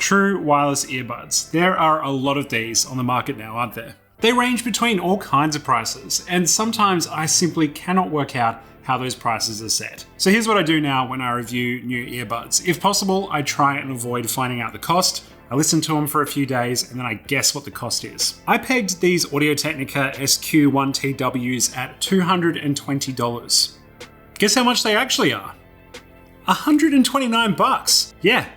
true wireless earbuds. There are a lot of these on the market now, aren't there? They range between all kinds of prices, and sometimes I simply cannot work out how those prices are set. So here's what I do now when I review new earbuds. If possible, I try and avoid finding out the cost. I listen to them for a few days and then I guess what the cost is. I pegged these audio-technica SQ1TWs at $220. Guess how much they actually are? $129. Yeah,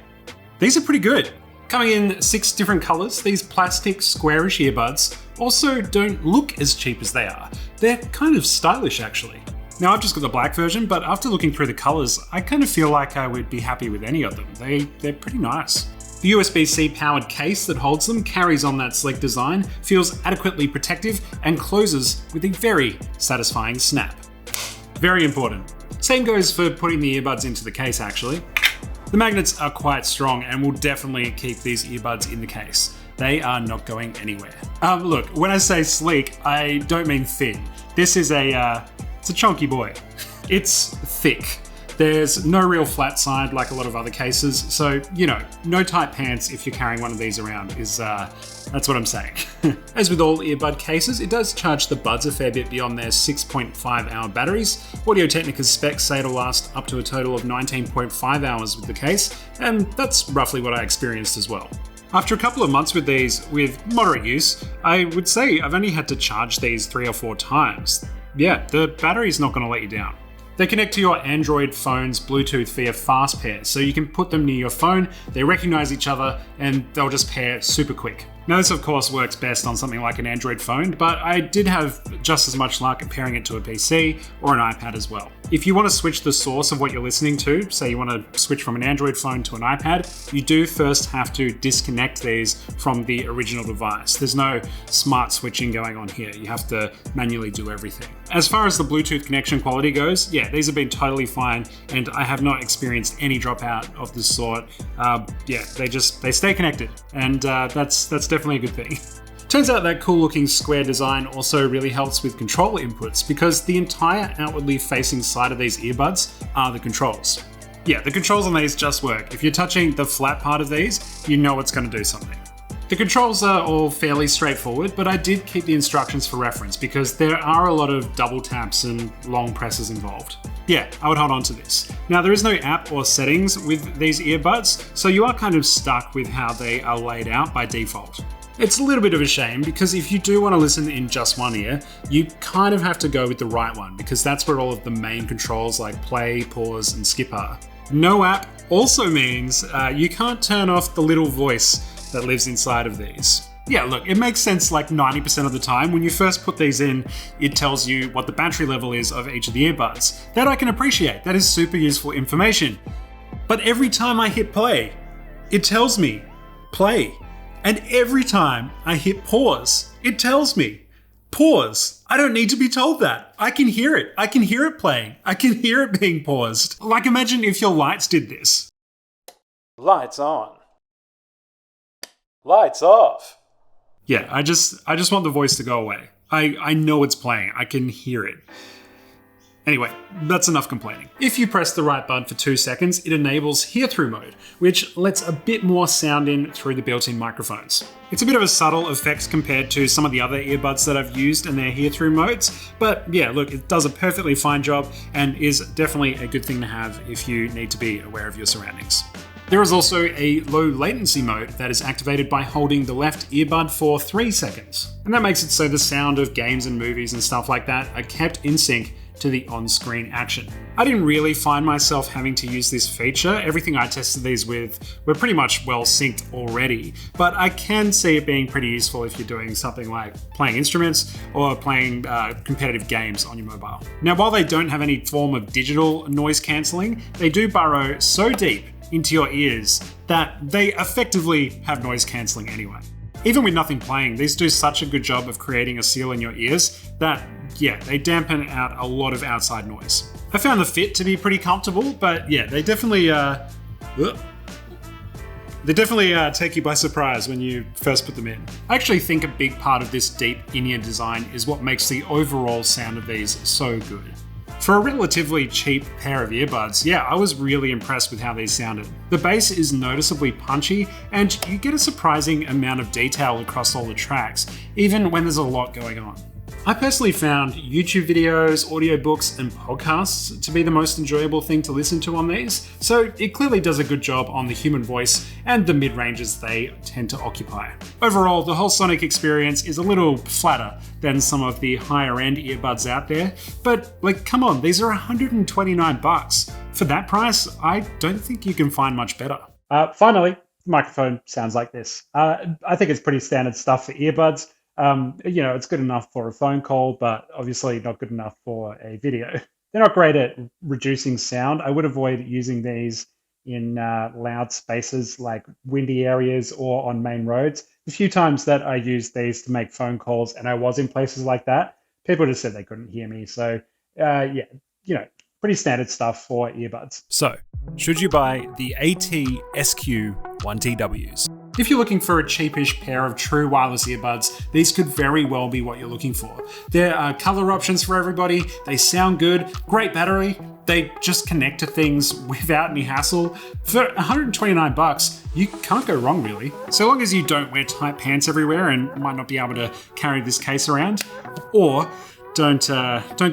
these are pretty good. Coming in 6 different colors, these plastic squarish earbuds also don't look as cheap as they are. They're kind of stylish actually. Now I've just got the black version, but after looking through the colors, I kind of feel like I would be happy with any of them. They're pretty nice. The USB-C powered case that holds them carries on that sleek design, feels adequately protective, and closes with a very satisfying snap. Very important. Same goes for putting the earbuds into the case actually. The magnets are quite strong and will definitely keep these earbuds in the case. They are not going anywhere. Look, when I say sleek, I don't mean thin. This is it's a chunky boy. It's thick. There's no real flat side like a lot of other cases, so, no tight pants if you're carrying one of these around is, that's what I'm saying. As with all earbud cases, it does charge the buds a fair bit beyond their 6.5 hour batteries. Audio-Technica's specs say it'll last up to a total of 19.5 hours with the case, and that's roughly what I experienced as well. After a couple of months with these, with moderate use, I would say I've only had to charge these 3 or 4 times. Yeah, the battery's not going to let you down. They connect to your Android phone's Bluetooth via fast pair, so you can put them near your phone, they recognize each other, and they'll just pair super quick. Now this of course works best on something like an Android phone, but I did have just as much luck pairing it to a PC or an iPad as well. If you want to switch the source of what you're listening to, say you want to switch from an Android phone to an iPad, you do first have to disconnect these from the original device. There's no smart switching going on here. You have to manually do everything. As far as the Bluetooth connection quality goes, yeah, these have been totally fine and I have not experienced any dropout of this sort. Yeah, they stay connected and that's definitely a good thing. Turns out that cool looking square design also really helps with control inputs because the entire outwardly facing side of these earbuds are the controls. Yeah, the controls on these just work. If you're touching the flat part of these, you know it's going to do something. The controls are all fairly straightforward, but I did keep the instructions for reference because there are a lot of double taps and long presses involved. Yeah, I would hold on to this. Now there is no app or settings with these earbuds, so you are kind of stuck with how they are laid out by default. It's a little bit of a shame because if you do want to listen in just one ear, you kind of have to go with the right one because that's where all of the main controls like play, pause, and skip are. No app also means you can't turn off the little voice that lives inside of these. Yeah, look, it makes sense like 90% of the time. When you first put these in, it tells you what the battery level is of each of the earbuds. That I can appreciate. That is super useful information. But every time I hit play, it tells me play. And every time I hit pause, it tells me pause. I don't need to be told that. I can hear it. I can hear it playing. I can hear it being paused. Like imagine if your lights did this. Lights on. Lights off. Yeah, I just want the voice to go away. I know it's playing. I can hear it. Anyway, that's enough complaining. If you press the right button for 2 seconds, it enables hear-through mode, which lets a bit more sound in through the built-in microphones. It's a bit of a subtle effect compared to some of the other earbuds that I've used in their hear-through modes, but yeah, look, it does a perfectly fine job and is definitely a good thing to have if you need to be aware of your surroundings. There is also a low latency mode that is activated by holding the left earbud for 3 seconds. And that makes it so the sound of games and movies and stuff like that are kept in sync to the on-screen action. I didn't really find myself having to use this feature. Everything I tested these with were pretty much well synced already, but I can see it being pretty useful if you're doing something like playing instruments or playing competitive games on your mobile. Now, while they don't have any form of digital noise cancelling, they do burrow so deep into your ears that they effectively have noise cancelling anyway. Even with nothing playing, these do such a good job of creating a seal in your ears that, yeah, they dampen out a lot of outside noise. I found the fit to be pretty comfortable, but yeah, they definitely take you by surprise when you first put them in. I actually think a big part of this deep in-ear design is what makes the overall sound of these so good. For a relatively cheap pair of earbuds, yeah, I was really impressed with how these sounded. The bass is noticeably punchy, and you get a surprising amount of detail across all the tracks, even when there's a lot going on. I personally found YouTube videos, audiobooks, and podcasts to be the most enjoyable thing to listen to on these, so it clearly does a good job on the human voice and the mid-ranges they tend to occupy. Overall, the whole sonic experience is a little flatter than some of the higher-end earbuds out there, but come on, these are $129. For that price, I don't think you can find much better. Finally, the microphone sounds like this. I think it's pretty standard stuff for earbuds. It's good enough for a phone call, but obviously not good enough for a video. They're not great at reducing sound. I would avoid using these in loud spaces like windy areas or on main roads. The few times that I used these to make phone calls and I was in places like that, people just said they couldn't hear me. So pretty standard stuff for earbuds. So, should you buy the ATH-SQ1TWs? If you're looking for a cheapish pair of true wireless earbuds, these could very well be what you're looking for. There are color options for everybody, they sound good, great battery, they just connect to things without any hassle. For $129, you can't go wrong really. So long as you don't wear tight pants everywhere and might not be able to carry this case around, or don't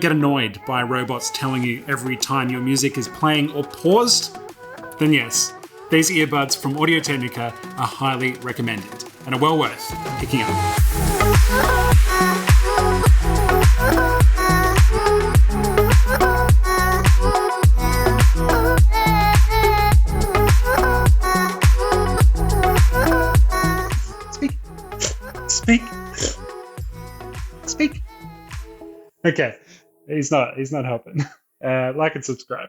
get annoyed by robots telling you every time your music is playing or paused, then yes, these earbuds from Audio-Technica are highly recommended and are well worth picking up. Speak. Okay, he's not helping. Like and subscribe.